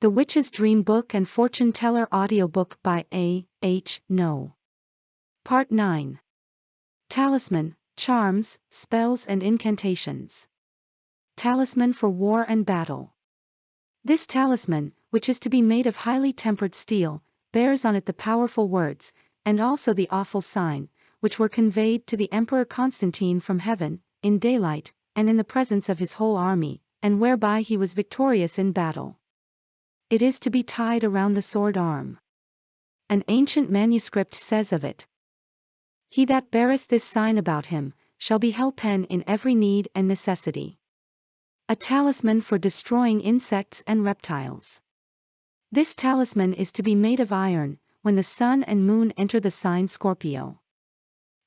The Witch's Dream Book and Fortune Teller Audiobook by A. H. No. Part 9. Talisman, Charms, Spells and Incantations. Talisman for War and Battle. This talisman, which is to be made of highly tempered steel, bears on it the powerful words, and also the awful sign, which were conveyed to the Emperor Constantine from heaven, in daylight, and in the presence of his whole army, and whereby he was victorious in battle. It is to be tied around the sword arm. An ancient manuscript says of it, "He that beareth this sign about him, shall be hell-pen in every need and necessity." A talisman for destroying insects and reptiles. This talisman is to be made of iron, when the sun and moon enter the sign Scorpio.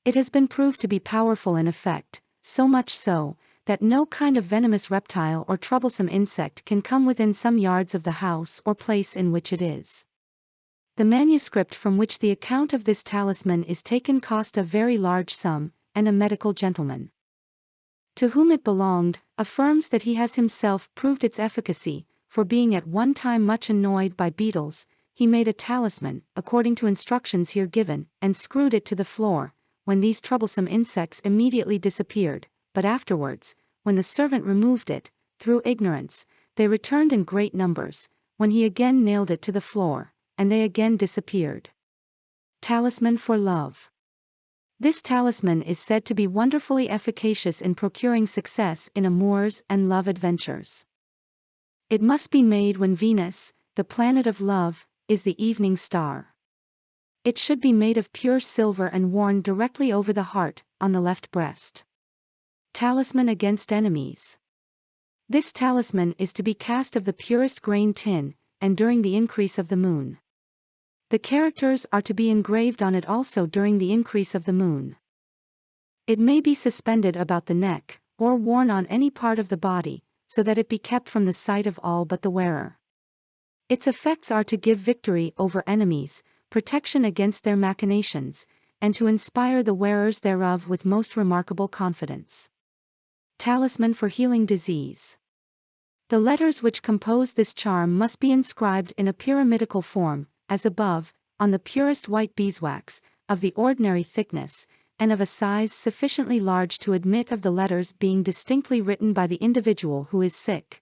It has been proved to be powerful in effect, so much so, that no kind of venomous reptile or troublesome insect can come within some yards of the house or place in which it is. The manuscript from which the account of this talisman is taken cost a very large sum, and a medical gentleman, to whom it belonged, affirms that he has himself proved its efficacy, for being at one time much annoyed by beetles, he made a talisman, according to instructions here given, and screwed it to the floor, when these troublesome insects immediately disappeared, but afterwards, when the servant removed it, through ignorance, they returned in great numbers, when he again nailed it to the floor, and they again disappeared. Talisman for Love. This talisman is said to be wonderfully efficacious in procuring success in amours and love adventures. It must be made when Venus, the planet of love, is the evening star. It should be made of pure silver and worn directly over the heart, on the left breast. Talisman against enemies. This talisman is to be cast of the purest grain tin, and during the increase of the moon. The characters are to be engraved on it also during the increase of the moon. It may be suspended about the neck, or worn on any part of the body, so that it be kept from the sight of all but the wearer. Its effects are to give victory over enemies, protection against their machinations, and to inspire the wearers thereof with most remarkable confidence. Talisman for healing disease. The letters which compose this charm must be inscribed in a pyramidical form, as above, on the purest white beeswax, of the ordinary thickness, and of a size sufficiently large to admit of the letters being distinctly written by the individual who is sick.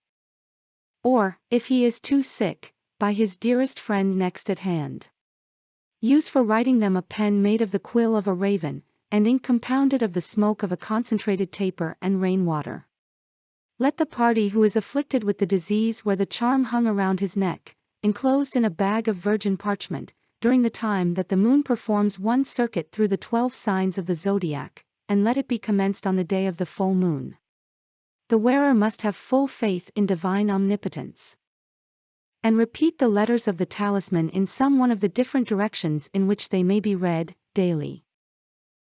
Or, if he is too sick, by his dearest friend next at hand. Use for writing them a pen made of the quill of a raven, and ink compounded of the smoke of a concentrated taper and rainwater. Let the party who is afflicted with the disease wear the charm hung around his neck, enclosed in a bag of virgin parchment, during the time that the moon performs one circuit through the 12 signs of the zodiac, and let it be commenced on the day of the full moon. The wearer must have full faith in divine omnipotence. And repeat the letters of the talisman in some one of the different directions in which they may be read, daily.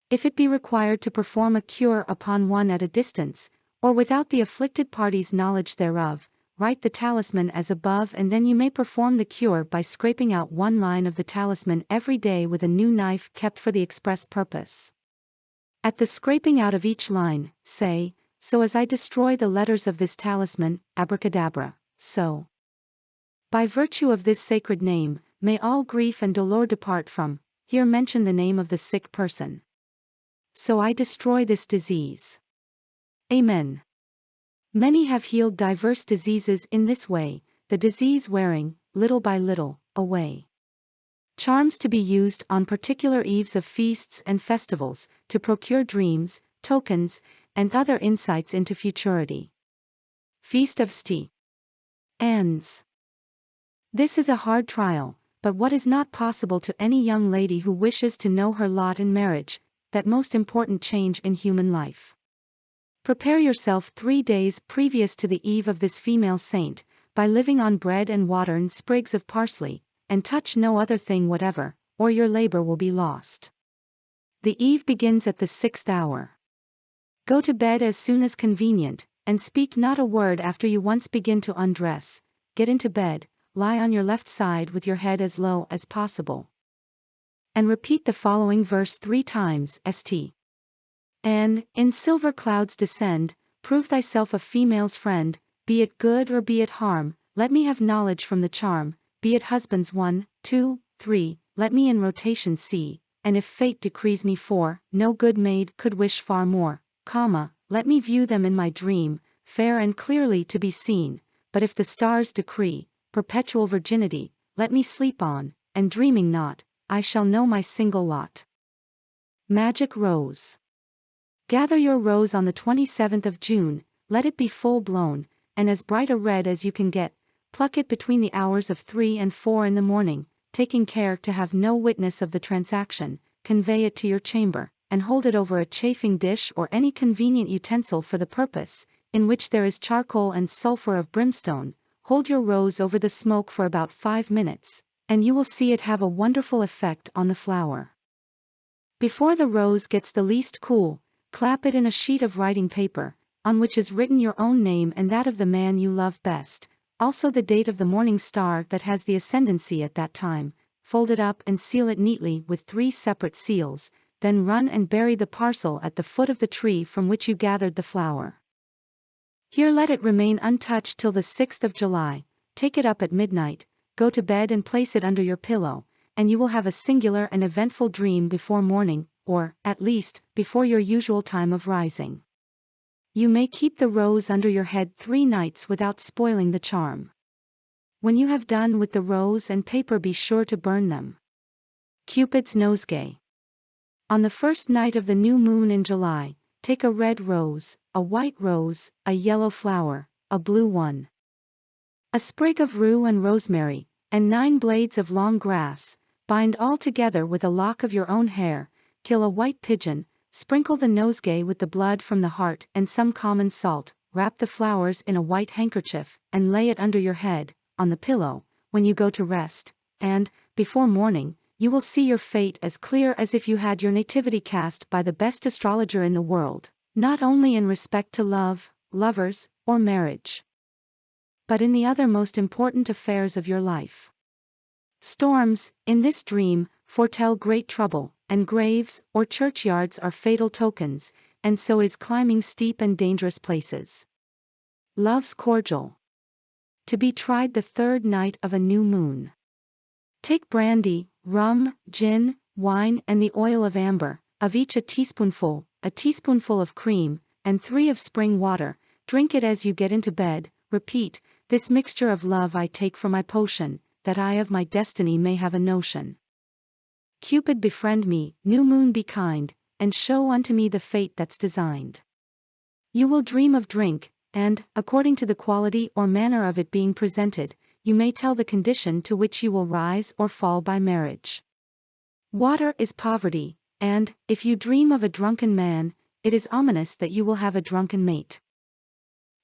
If it be required to perform a cure upon one at a distance, or without the afflicted party's knowledge thereof, write the talisman as above, and then you may perform the cure by scraping out one line of the talisman every day with a new knife kept for the express purpose. At the scraping out of each line, say, "So as I destroy the letters of this talisman, abracadabra, so. By virtue of this sacred name, may all grief and dolor depart from," here mention the name of the sick person. "So I destroy this disease. Amen." Many have healed diverse diseases in this way, the disease wearing, little by little, away. Charms to be used on particular eves of feasts and festivals, to procure dreams, tokens, and other insights into futurity. Feast of St. Anne's. This is a hard trial, but what is not possible to any young lady who wishes to know her lot in marriage, that most important change in human life. Prepare yourself 3 days previous to the eve of this female saint, by living on bread and water and sprigs of parsley, and touch no other thing whatever, or your labor will be lost. The eve begins at the 6th hour. Go to bed as soon as convenient, and speak not a word after you once begin to undress. Get into bed, lie on your left side with your head as low as possible. And repeat the following verse 3 times, St. Anne, in silver clouds descend, prove thyself a female's friend, be it good or be it harm, let me have knowledge from the charm, be it husbands 1, 2, 3, let me in rotation see, and if fate decrees me 4, no good maid could wish far more, let me view them in my dream, fair and clearly to be seen, but if the stars decree perpetual virginity, let me sleep on, and dreaming not, I shall know my single lot. Magic Rose. Gather your rose on the 27th of June, let it be full blown, and as bright a red as you can get, pluck it between the hours of 3 and 4 in the morning, taking care to have no witness of the transaction, convey it to your chamber, and hold it over a chafing dish or any convenient utensil for the purpose, in which there is charcoal and sulfur of brimstone. Hold your rose over the smoke for about 5 minutes, and you will see it have a wonderful effect on the flower. Before the rose gets the least cool, clap it in a sheet of writing paper, on which is written your own name and that of the man you love best, also the date of the morning star that has the ascendancy at that time. Fold it up and seal it neatly with 3 separate seals, then run and bury the parcel at the foot of the tree from which you gathered the flower. Here let it remain untouched till the 6th of July, take it up at midnight, go to bed and place it under your pillow, and you will have a singular and eventful dream before morning, or, at least, before your usual time of rising. You may keep the rose under your head 3 nights without spoiling the charm. When you have done with the rose and paper, be sure to burn them. Cupid's Nosegay. On the first night of the new moon in July, take a red rose, a white rose, a yellow flower, a blue one, a sprig of rue and rosemary, and 9 blades of long grass, bind all together with a lock of your own hair, kill a white pigeon, sprinkle the nosegay with the blood from the heart and some common salt, wrap the flowers in a white handkerchief, and lay it under your head, on the pillow, when you go to rest, and, before morning, you will see your fate as clear as if you had your nativity cast by the best astrologer in the world, not only in respect to love, lovers, or marriage, but in the other most important affairs of your life. Storms, in this dream, foretell great trouble, and graves or churchyards are fatal tokens, and so is climbing steep and dangerous places. Love's cordial. To be tried the 3rd night of a new moon. Take brandy, rum, gin, wine and the oil of amber, of each a teaspoonful of cream, and 3 of spring water, drink it as you get into bed, repeat, this mixture of love I take for my potion, that I of my destiny may have a notion. Cupid befriend me, new moon be kind, and show unto me the fate that's designed. You will dream of drink, and, according to the quality or manner of it being presented, you may tell the condition to which you will rise or fall by marriage. Water is poverty, and, if you dream of a drunken man, it is ominous that you will have a drunken mate.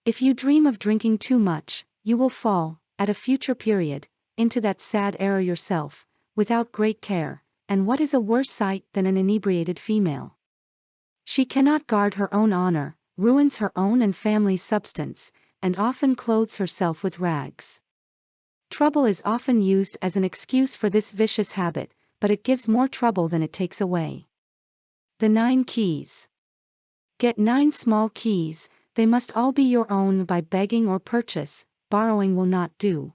If you dream of drinking too much, you will fall, at a future period, into that sad error yourself, without great care, and what is a worse sight than an inebriated female? She cannot guard her own honor, ruins her own and family's substance, and often clothes herself with rags. Trouble is often used as an excuse for this vicious habit, but it gives more trouble than it takes away. The 9 keys. Get 9 small keys, they must all be your own by begging or purchase, borrowing will not do.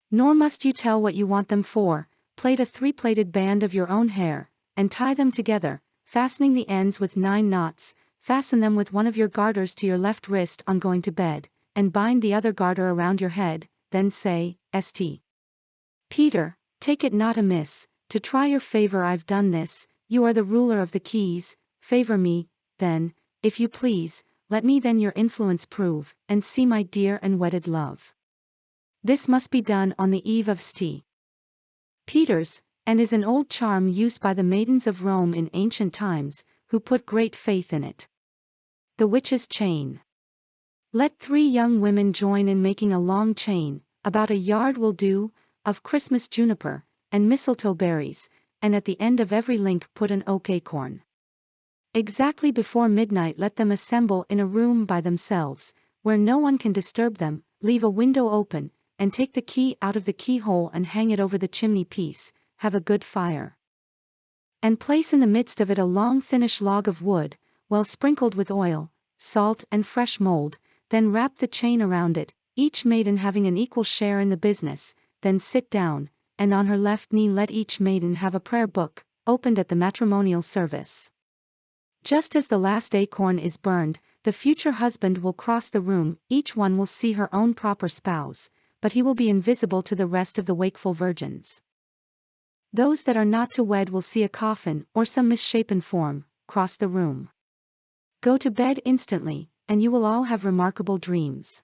Nor must you tell what you want them for, plait a 3-plaited band of your own hair, and tie them together, fastening the ends with 9 knots, fasten them with one of your garters to your left wrist on going to bed, and bind the other garter around your head, then say, St. Peter, take it not amiss, to try your favor I've done this, you are the ruler of the keys, favor me, then, if you please, let me then your influence prove, and see my dear and wedded love. This must be done on the eve of St. Peter's, and is an old charm used by the maidens of Rome in ancient times, who put great faith in it. The Witch's Chain. Let 3 young women join in making a long chain, about a yard will do, of Christmas juniper, and mistletoe berries, and at the end of every link put an oak acorn. Exactly before midnight let them assemble in a room by themselves, where no one can disturb them, leave a window open, and take the key out of the keyhole and hang it over the chimney piece, have a good fire, and place in the midst of it a long thinnish log of wood, well sprinkled with oil, salt and fresh mold, then wrap the chain around it, each maiden having an equal share in the business, then sit down, and on her left knee let each maiden have a prayer book, opened at the matrimonial service. Just as the last acorn is burned, the future husband will cross the room, each one will see her own proper spouse, but he will be invisible to the rest of the wakeful virgins. Those that are not to wed will see a coffin, or some misshapen form, cross the room. Go to bed instantly, and you will all have remarkable dreams.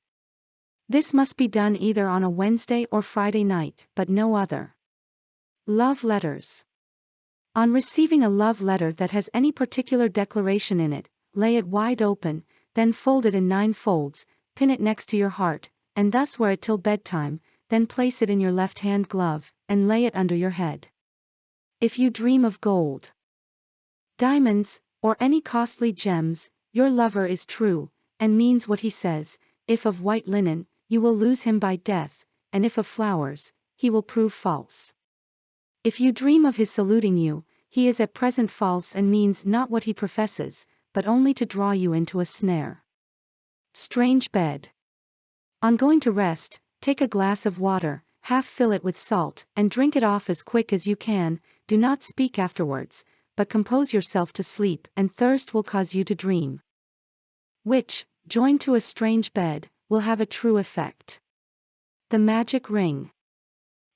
This must be done either on a Wednesday or Friday night, but no other. Love letters. On receiving a love letter that has any particular declaration in it, lay it wide open, then fold it in 9 folds, pin it next to your heart, and thus wear it till bedtime, then place it in your left-hand glove, and lay it under your head. If you dream of gold, diamonds, or any costly gems, your lover is true, and means what he says. If of white linen, you will lose him by death, and if of flowers, he will prove false. If you dream of his saluting you, he is at present false and means not what he professes, but only to draw you into a snare. Strange bed. On going to rest, take a glass of water, half fill it with salt, and drink it off as quick as you can. Do not speak afterwards, but compose yourself to sleep, and thirst will cause you to dream. Which, joined to a strange bed, will have a true effect. The magic ring.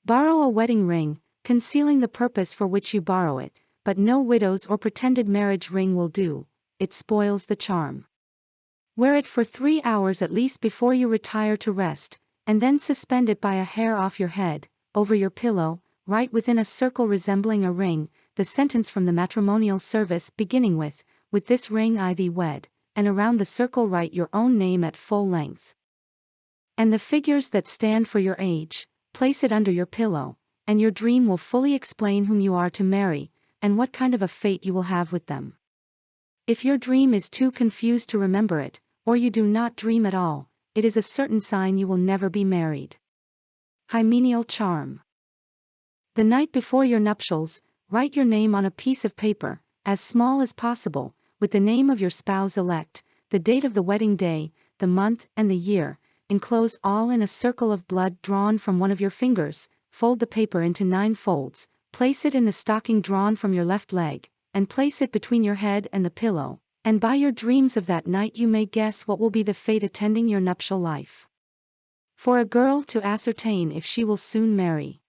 Borrow a wedding ring, concealing the purpose for which you borrow it, but no widow's or pretended marriage ring will do, it spoils the charm. Wear it for 3 hours at least before you retire to rest, and then suspend it by a hair off your head, over your pillow, write within a circle resembling a ring, the sentence from the matrimonial service beginning with this ring I thee wed, and around the circle write your own name at full length. And the figures that stand for your age, place it under your pillow, and your dream will fully explain whom you are to marry, and what kind of a fate you will have with them. If your dream is too confused to remember it, or you do not dream at all, it is a certain sign you will never be married. Hymeneal charm. The night before your nuptials, write your name on a piece of paper, as small as possible, with the name of your spouse-elect, the date of the wedding day, the month and the year, enclose all in a circle of blood drawn from one of your fingers, fold the paper into 9 folds, place it in the stocking drawn from your left leg, and place it between your head and the pillow, and by your dreams of that night you may guess what will be the fate attending your nuptial life. For a girl to ascertain if she will soon marry,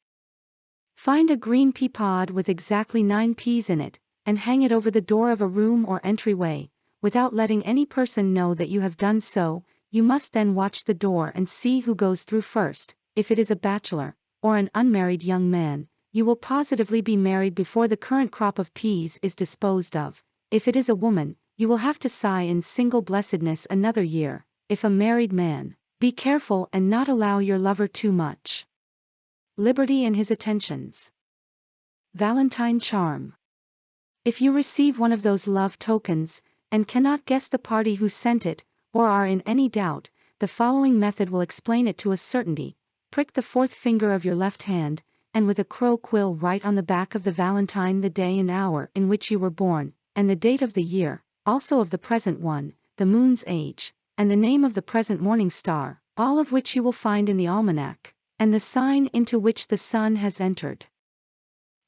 find a green pea pod with exactly 9 peas in it, and hang it over the door of a room or entryway, without letting any person know that you have done so. You must then watch the door and see who goes through first. If it is a bachelor, or an unmarried young man, you will positively be married before the current crop of peas is disposed of. If it is a woman, you will have to sigh in single blessedness another year. If a married man, be careful and not allow your lover too much liberty in his attentions. Valentine charm. If you receive one of those love tokens, and cannot guess the party who sent it, or are in any doubt, the following method will explain it to a certainty. Prick the 4th finger of your left hand, and with a crow quill write on the back of the valentine the day and hour in which you were born, and the date of the year, also of the present one, the moon's age, and the name of the present morning star, all of which you will find in the almanac, and the sign into which the sun has entered.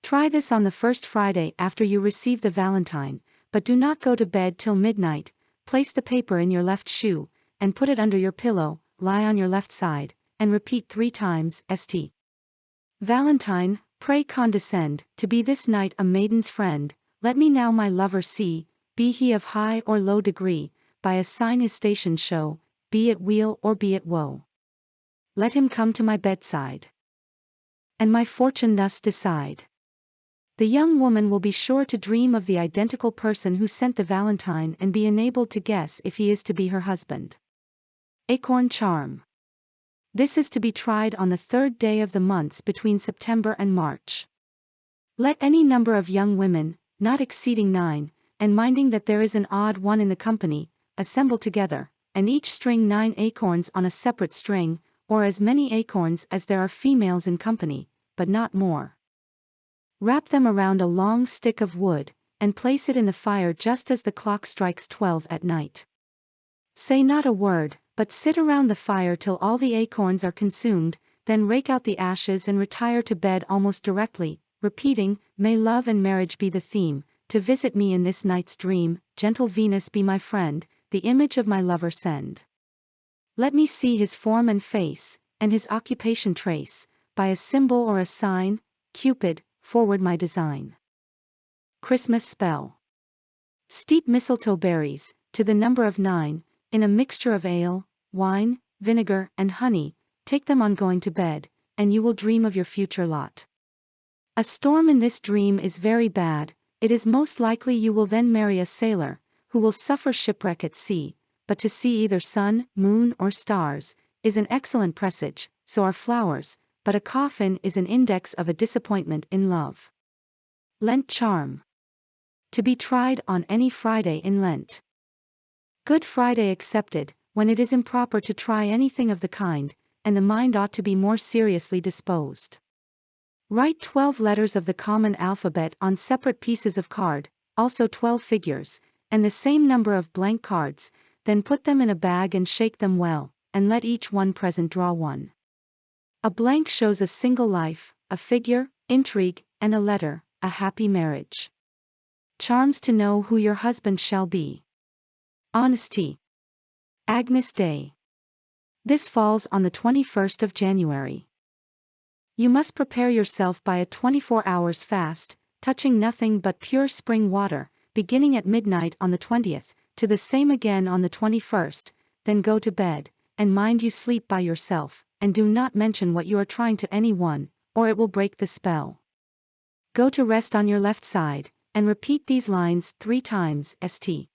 Try this on the first Friday after you receive the valentine, but do not go to bed till midnight. Place the paper in your left shoe, and put it under your pillow, lie on your left side, and repeat 3 times, St. Valentine, pray condescend to be this night a maiden's friend, let me now my lover see, be he of high or low degree, by a sign his station show, be it weal or be it woe. Let him come to my bedside, and my fortune thus decide. The young woman will be sure to dream of the identical person who sent the valentine and be enabled to guess if he is to be her husband. Acorn charm. This is to be tried on the 3rd day of the months between September and March. Let any number of young women, not exceeding 9, and minding that there is an odd one in the company, assemble together, and each string 9 acorns on a separate string, or as many acorns as there are females in company, but not more. Wrap them around a long stick of wood, and place it in the fire just as the clock strikes 12 at night. Say not a word, but sit around the fire till all the acorns are consumed, then rake out the ashes and retire to bed almost directly, repeating, "May love and marriage be the theme, to visit me in this night's dream, gentle Venus be my friend, the image of my lover send. Let me see his form and face, and his occupation trace, by a symbol or a sign, Cupid, forward my design." Christmas spell. Steep mistletoe berries, to the number of 9, in a mixture of ale, wine, vinegar, and honey, take them on going to bed, and you will dream of your future lot. A storm in this dream is very bad, it is most likely you will then marry a sailor, who will suffer shipwreck at sea, but to see either sun, moon, or stars, is an excellent presage, so are flowers, but a coffin is an index of a disappointment in love. Lent charm. To be tried on any Friday in Lent. Good Friday excepted, when it is improper to try anything of the kind, and the mind ought to be more seriously disposed. Write 12 letters of the common alphabet on separate pieces of card, also 12 figures, and the same number of blank cards, then put them in a bag and shake them well, and let each one present draw one. A blank shows a single life, a figure, intrigue, and a letter, a happy marriage. Charms to know who your husband shall be. Honesty. Agnus Day. This falls on the 21st of January. You must prepare yourself by a 24 hours fast, touching nothing but pure spring water, beginning at midnight on the 20th, to the same again on the 21st, then go to bed, and mind you sleep by yourself, and do not mention what you are trying to any one, or it will break the spell. Go to rest on your left side, and repeat these lines 3 times, St.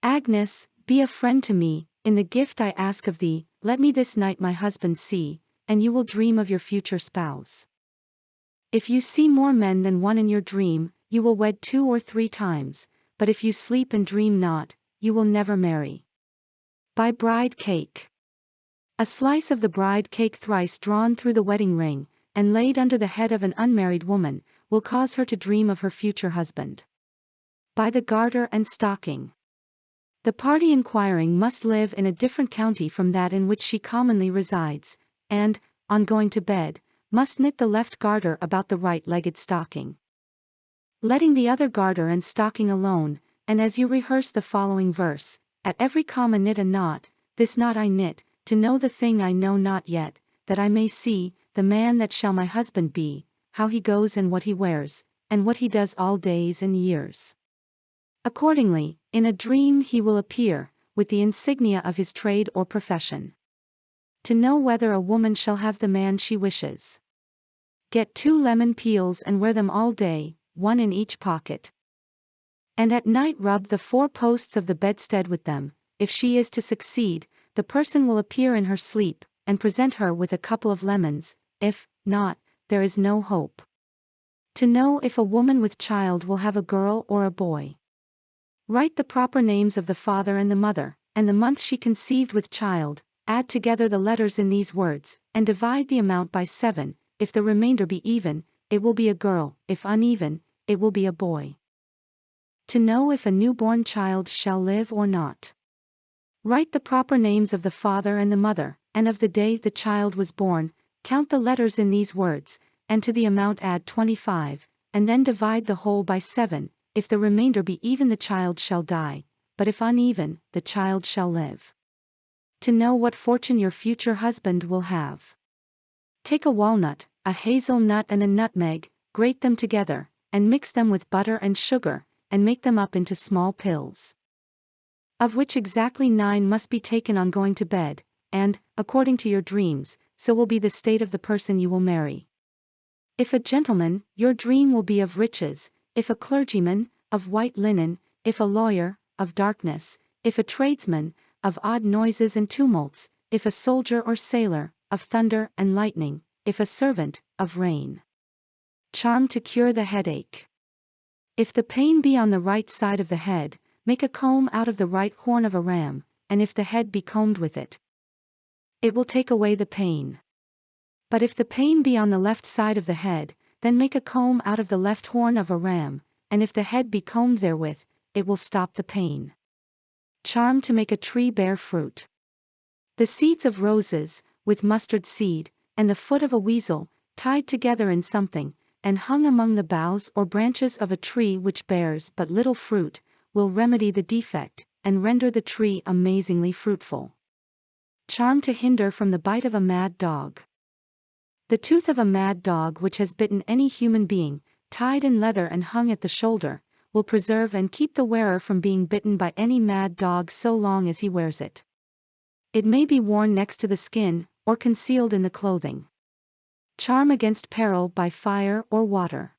Agnes, be a friend to me, in the gift I ask of thee, let me this night my husband see, and you will dream of your future spouse. If you see more men than one in your dream, you will wed 2 or 3 times, but if you sleep and dream not, you will never marry. Buy bride cake. A slice of the bride cake thrice drawn through the wedding ring, and laid under the head of an unmarried woman, will cause her to dream of her future husband. Buy the garter and stocking. The party inquiring must live in a different county from that in which she commonly resides, and, on going to bed, must knit the left garter about the right-legged stocking, letting the other garter and stocking alone, and as you rehearse the following verse, at every comma knit a knot, this knot I knit, to know the thing I know not yet, that I may see, the man that shall my husband be, how he goes and what he wears, and what he does all days and years. Accordingly, in a dream he will appear, with the insignia of his trade or profession. To know whether a woman shall have the man she wishes. Get 2 lemon peels and wear them all day, 1 in each pocket. And at night rub the 4 posts of the bedstead with them. If she is to succeed, the person will appear in her sleep, and present her with a couple of lemons, if not, there is no hope. To know if a woman with child will have a girl or a boy. Write the proper names of the father and the mother, and the month she conceived with child, add together the letters in these words, and divide the amount by 7, if the remainder be even, it will be a girl, if uneven, it will be a boy. To know if a newborn child shall live or not. Write the proper names of the father and the mother, and of the day the child was born, count the letters in these words, and to the amount add 25, and then divide the whole by 7, if the remainder be even the child shall die, but if uneven, the child shall live. To know what fortune your future husband will have. Take a walnut, a hazelnut and a nutmeg, grate them together, and mix them with butter and sugar, and make them up into small pills, of which exactly 9 must be taken on going to bed, and, according to your dreams, so will be the state of the person you will marry. If a gentleman, your dream will be of riches, if a clergyman, of white linen, if a lawyer, of darkness, if a tradesman, of odd noises and tumults, if a soldier or sailor, of thunder and lightning, if a servant, of rain. Charm to cure the headache. If the pain be on the right side of the head, make a comb out of the right horn of a ram, and if the head be combed with it, it will take away the pain. But if the pain be on the left side of the head, then make a comb out of the left horn of a ram, and if the head be combed therewith, it will stop the pain. Charm to make a tree bear fruit. The seeds of roses, with mustard seed, and the foot of a weasel, tied together in something, and hung among the boughs or branches of a tree which bears but little fruit, will remedy the defect, and render the tree amazingly fruitful. Charm to hinder from the bite of a mad dog. The tooth of a mad dog which has bitten any human being, tied in leather and hung at the shoulder, will preserve and keep the wearer from being bitten by any mad dog so long as he wears it. It may be worn next to the skin, or concealed in the clothing. Charm against peril by fire or water.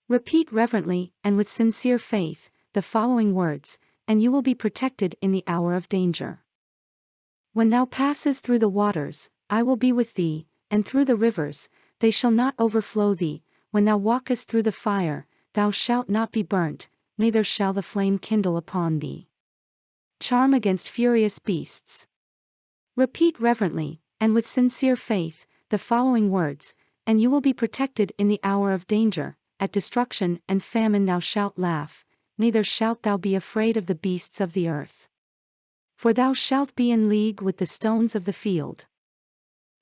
Repeat reverently, and with sincere faith, the following words, and you will be protected in the hour of danger. When thou passest through the waters, I will be with thee, and through the rivers, they shall not overflow thee. When thou walkest through the fire, thou shalt not be burnt, neither shall the flame kindle upon thee. Charm against furious beasts. Repeat reverently, and with sincere faith, the following words, and you will be protected in the hour of danger. At destruction and famine thou shalt laugh, neither shalt thou be afraid of the beasts of the earth. For thou shalt be in league with the stones of the field.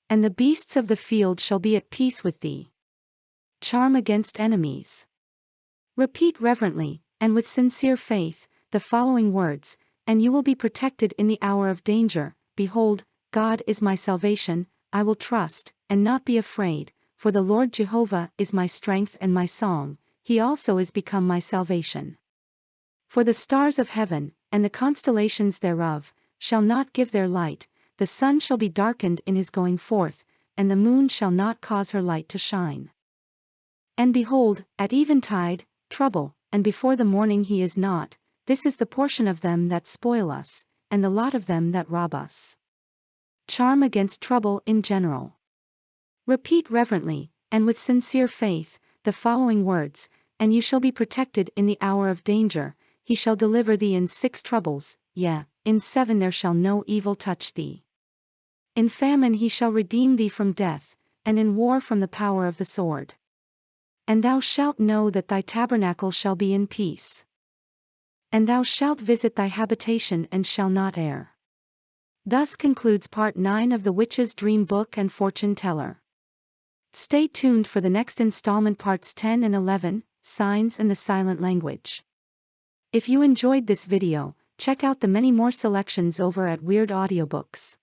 And the beasts of the field shall be at peace with thee. Charm against enemies. Repeat reverently, and with sincere faith, the following words, and you will be protected in the hour of danger. Behold, God is my salvation, I will trust, and not be afraid, for the Lord Jehovah is my strength and my song, he also is become my salvation. For the stars of heaven, and the constellations thereof, shall not give their light, the sun shall be darkened in his going forth, and the moon shall not cause her light to shine. And behold, at eventide, trouble, and before the morning he is not, this is the portion of them that spoil us, and the lot of them that rob us. Charm against trouble in general. Repeat reverently, and with sincere faith, the following words, and you shall be protected in the hour of danger. He shall deliver thee in 6 troubles, yea, in 7 there shall no evil touch thee. In famine he shall redeem thee from death, and in war from the power of the sword. And thou shalt know that thy tabernacle shall be in peace. And thou shalt visit thy habitation and shall not err. Thus concludes Part 9 of the Witch's Dream Book and Fortune Teller. Stay tuned for the next installment, Parts 10 and 11, Signs and the Silent Language. If you enjoyed this video, check out the many more selections over at Weird Audiobooks.